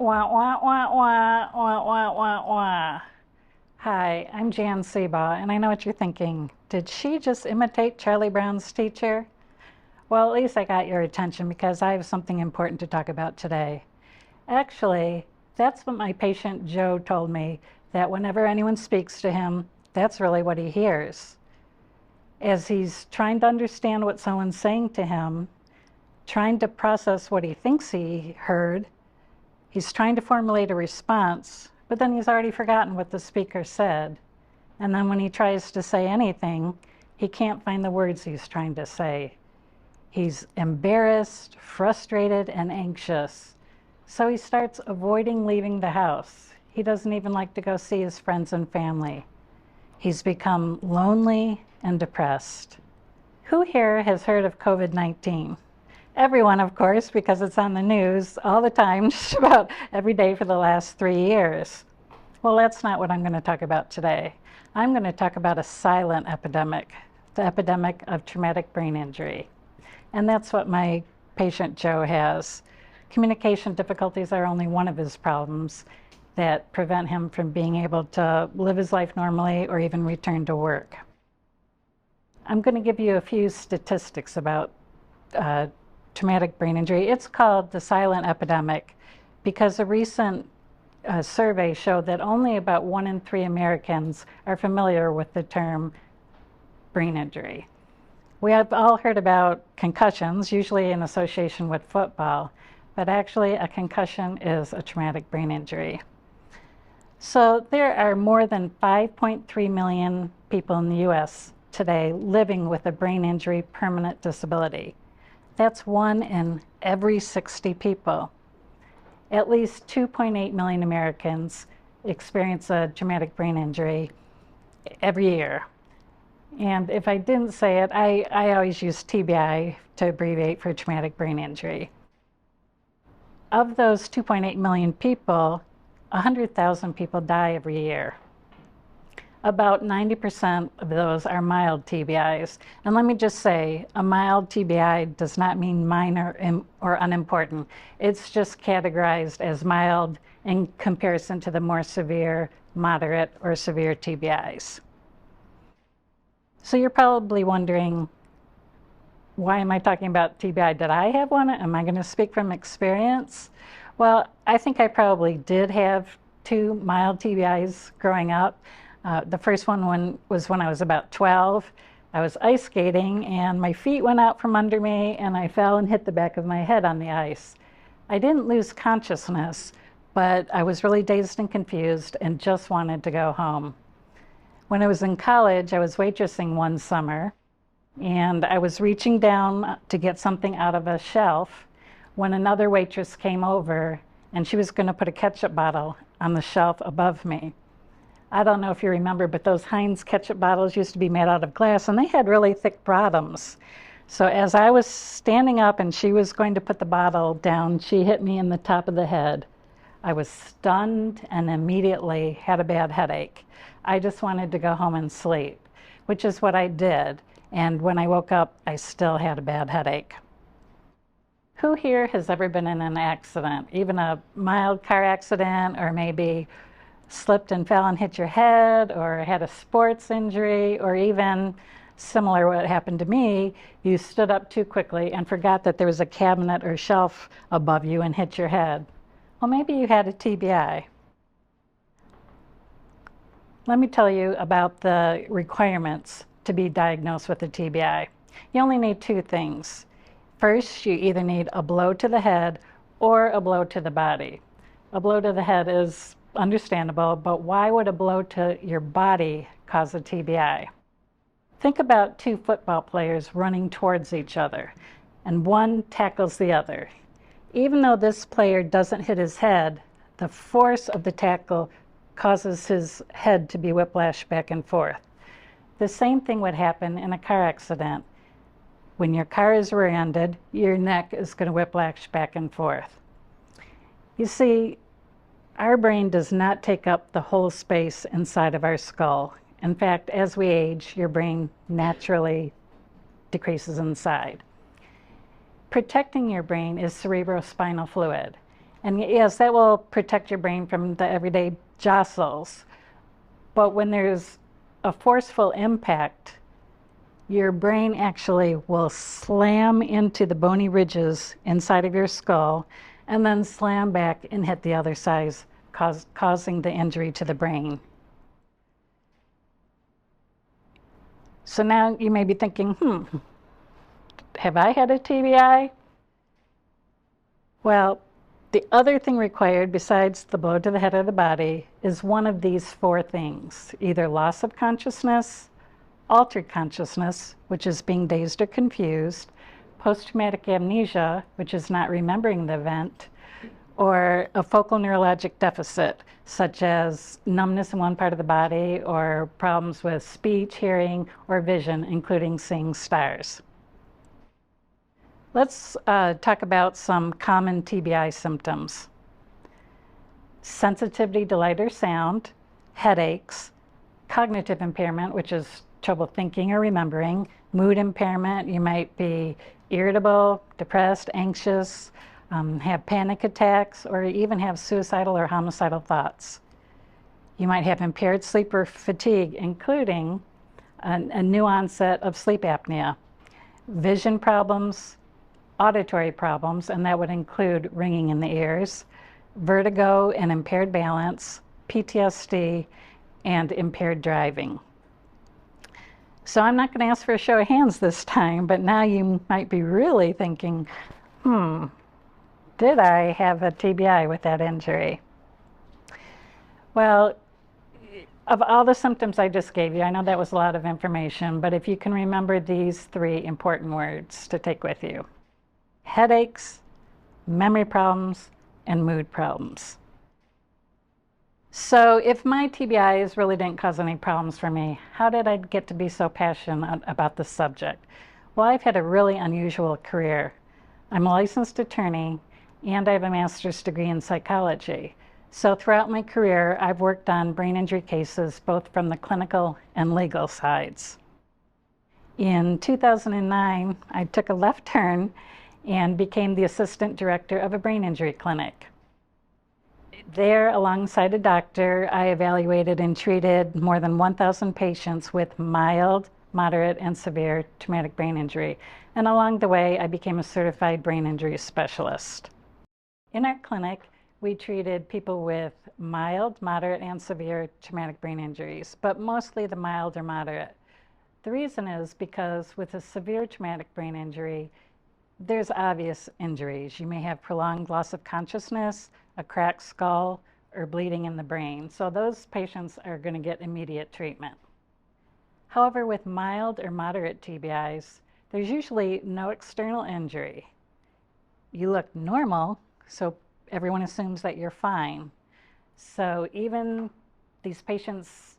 Wah, wah, wah, wah, wah, wah, wah, wah. Hi, I'm Jan Seabaugh, and I know what you're thinking. Did she just imitate Charlie Brown's teacher? Well, at least I got your attention because I have something important to talk about today. Actually, that's what my patient Joe told me, that whenever anyone speaks to him, that's really what he hears. As he's trying to understand what someone's saying to him, trying to process what he thinks he heard, he's trying to formulate a response, but then he's already forgotten what the speaker said. And then when he tries to say anything, he can't find the words he's trying to say. He's embarrassed, frustrated, and anxious. So he starts avoiding leaving the house. He doesn't even like to go see his friends and family. He's become lonely and depressed. Who here has heard of COVID-19? Everyone, of course, because it's on the news all the time, just about every day for the last 3 years. Well, that's not what I'm going to talk about today. I'm going to talk about a silent epidemic, the epidemic of traumatic brain injury. And that's what my patient Joe has. Communication difficulties are only one of his problems that prevent him from being able to live his life normally or even return to work. I'm going to give you a few statistics about traumatic brain injury. It's called the silent epidemic because a recent survey showed that only about 1 in 3 Americans are familiar with the term brain injury. We have all heard about concussions, usually in association with football, but actually a concussion is a traumatic brain injury. So there are more than 5.3 million people in the US today living with a brain injury permanent disability. That's 1 in every 60 people. At least 2.8 million Americans experience a traumatic brain injury every year. And if I didn't say it, I always use TBI to abbreviate for traumatic brain injury. Of those 2.8 million people, 100,000 people die every year. About 90% of those are mild TBIs. And let me just say, a mild TBI does not mean minor or unimportant. It's just categorized as mild in comparison to the more severe, moderate, or severe TBIs. So you're probably wondering, why am I talking about TBI? Did I have one? Am I going to speak from experience? Well, I think I probably did have 2 mild TBIs growing up. The first one was when I was about 12. I was ice skating and my feet went out from under me and I fell and hit the back of my head on the ice. I didn't lose consciousness, but I was really dazed and confused and just wanted to go home. When I was in college, I was waitressing one summer and I was reaching down to get something out of a shelf when another waitress came over and she was going to put a ketchup bottle on the shelf above me. I don't know if you remember, but those Heinz ketchup bottles used to be made out of glass and they had really thick bottoms. So as I was standing up and she was going to put the bottle down, she hit me in the top of the head. I was stunned and immediately had a bad headache. I just wanted to go home and sleep, which is what I did. And when I woke up, I still had a bad headache. Who here has ever been in an accident, even a mild car accident, or maybe slipped and fell and hit your head, or had a sports injury, or even similar what happened to me, you stood up too quickly and forgot that there was a cabinet or shelf above you and hit your head? Well, maybe you had a TBI. Let me tell you about the requirements to be diagnosed with a TBI. You only need 2 things. First, you either need a blow to the head or a blow to the body. A blow to the head is understandable, but why would a blow to your body cause a TBI? Think about 2 football players running towards each other, and one tackles the other. Even though this player doesn't hit his head, the force of the tackle causes his head to be whiplashed back and forth. The same thing would happen in a car accident. When your car is rear-ended, your neck is going to whiplash back and forth. You see, our brain does not take up the whole space inside of our skull. In fact, as we age, your brain naturally decreases in size. Protecting your brain is cerebrospinal fluid. And yes, that will protect your brain from the everyday jostles. But when there's a forceful impact, your brain actually will slam into the bony ridges inside of your skull and then slam back and hit the other side, causing the injury to the brain. So now you may be thinking, have I had a TBI? Well, the other thing required besides the blow to the head or the body is one of these four things: either loss of consciousness, altered consciousness, which is being dazed or confused, post-traumatic amnesia, which is not remembering the event, or a focal neurologic deficit, such as numbness in one part of the body or problems with speech, hearing, or vision, including seeing stars. Let's talk about some common TBI symptoms: sensitivity to light or sound, headaches, cognitive impairment, which is trouble thinking or remembering, mood impairment. You might be irritable, depressed, anxious, have panic attacks, or even have suicidal or homicidal thoughts. You might have impaired sleep or fatigue, including a new onset of sleep apnea, vision problems, auditory problems, and that would include ringing in the ears, vertigo and impaired balance, PTSD, and impaired driving. So I'm not going to ask for a show of hands this time, but now you might be really thinking, did I have a TBI with that injury? Well, of all the symptoms I just gave you, I know that was a lot of information, but if you can remember these three important words to take with you: headaches, memory problems, and mood problems. So if my TBIs really didn't cause any problems for me, how did I get to be so passionate about this subject? Well, I've had a really unusual career. I'm a licensed attorney, and I have a master's degree in psychology. So throughout my career, I've worked on brain injury cases, both from the clinical and legal sides. In 2009, I took a left turn and became the assistant director of a brain injury clinic. There, alongside a doctor, I evaluated and treated more than 1,000 patients with mild, moderate, and severe traumatic brain injury. And along the way, I became a certified brain injury specialist. In our clinic, we treated people with mild, moderate, and severe traumatic brain injuries, but mostly the mild or moderate. The reason is because with a severe traumatic brain injury, there's obvious injuries. You may have prolonged loss of consciousness, a cracked skull, or bleeding in the brain. So those patients are going to get immediate treatment. However, with mild or moderate TBIs, there's usually no external injury. You look normal, so everyone assumes that you're fine. So even these patients,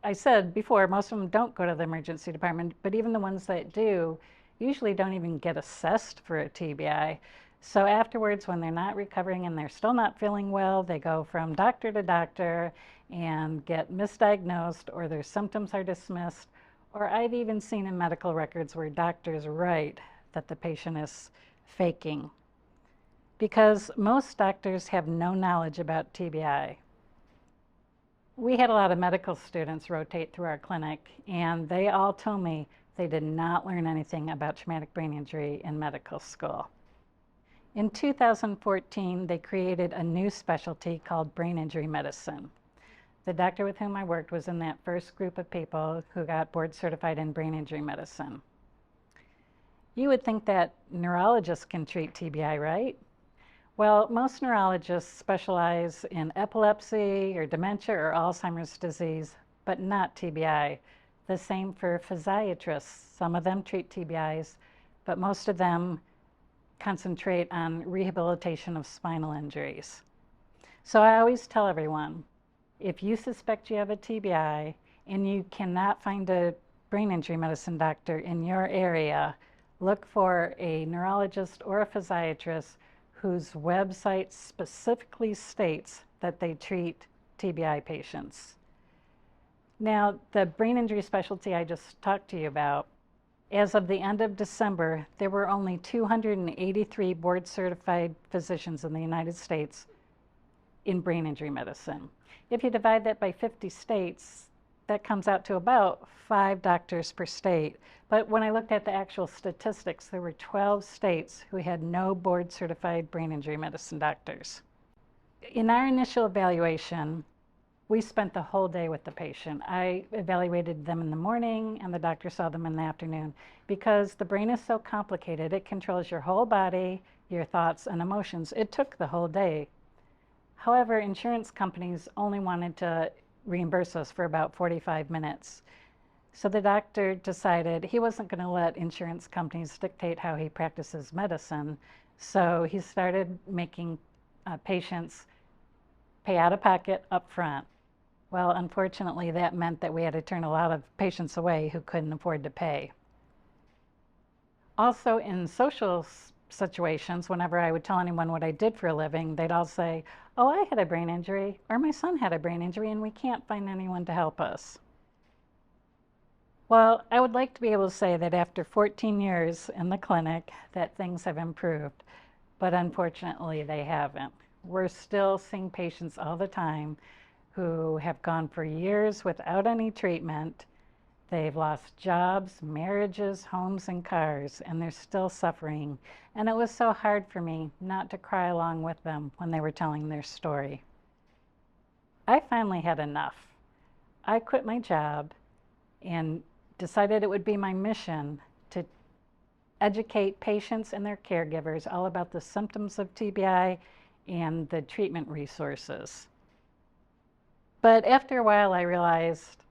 I said before, most of them don't go to the emergency department, but even the ones that do usually don't even get assessed for a TBI. So afterwards, when they're not recovering and they're still not feeling well, they go from doctor to doctor and get misdiagnosed, or their symptoms are dismissed. Or I've even seen in medical records where doctors write that the patient is faking, because most doctors have no knowledge about TBI. We had a lot of medical students rotate through our clinic, and they all told me they did not learn anything about traumatic brain injury in medical school. In 2014, they created a new specialty called brain injury medicine. The doctor with whom I worked was in that first group of people who got board certified in brain injury medicine. You would think that neurologists can treat TBI, right? Well, most neurologists specialize in epilepsy or dementia or Alzheimer's disease, but not TBI. The same for physiatrists. Some of them treat TBIs, but most of them concentrate on rehabilitation of spinal injuries. So I always tell everyone, if you suspect you have a TBI and you cannot find a brain injury medicine doctor in your area, look for a neurologist or a physiatrist whose website specifically states that they treat TBI patients. Now, the brain injury specialty I just talked to you about, As of the end of December, there were only 283 board-certified physicians in the United States in brain injury medicine. If you divide that by 50 states, that comes out to about 5 doctors per state. But when I looked at the actual statistics, there were 12 states who had no board-certified brain injury medicine doctors. In our initial evaluation, we spent the whole day with the patient. I evaluated them in the morning and the doctor saw them in the afternoon. Because the brain is so complicated, it controls your whole body, your thoughts and emotions. It took the whole day. However, insurance companies only wanted to reimburse us for about 45 minutes. So the doctor decided he wasn't going to let insurance companies dictate how he practices medicine. So he started making patients pay out of pocket up front. Well, unfortunately, that meant that we had to turn a lot of patients away who couldn't afford to pay. Also, in social situations, whenever I would tell anyone what I did for a living, they'd all say, "Oh, I had a brain injury," or "My son had a brain injury and we can't find anyone to help us." Well, I would like to be able to say that after 14 years in the clinic that things have improved, but unfortunately they haven't. We're still seeing patients all the time who have gone for years without any treatment. They've lost jobs, marriages, homes, and cars, and they're still suffering. And it was so hard for me not to cry along with them when they were telling their story. I finally had enough. I quit my job and decided it would be my mission to educate patients and their caregivers all about the symptoms of TBI and the treatment resources. But after a while, I realized,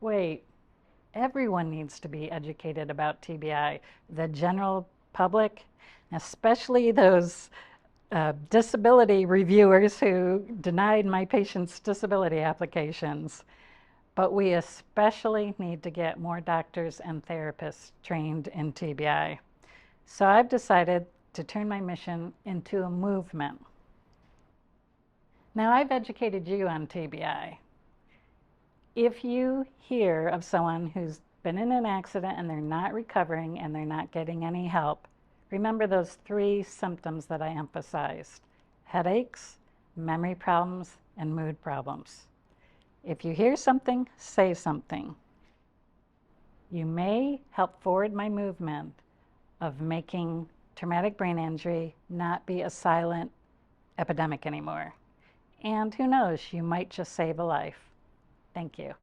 wait, everyone needs to be educated about TBI. The general public, especially those disability reviewers who denied my patients' disability applications. But we especially need to get more doctors and therapists trained in TBI. So I've decided to turn my mission into a movement. Now, I've educated you on TBI. If you hear of someone who's been in an accident and they're not recovering and they're not getting any help, remember those 3 symptoms that I emphasized: headaches, memory problems, and mood problems. If you hear something, say something. You may help forward my movement of making traumatic brain injury not be a silent epidemic anymore. And who knows, you might just save a life. Thank you.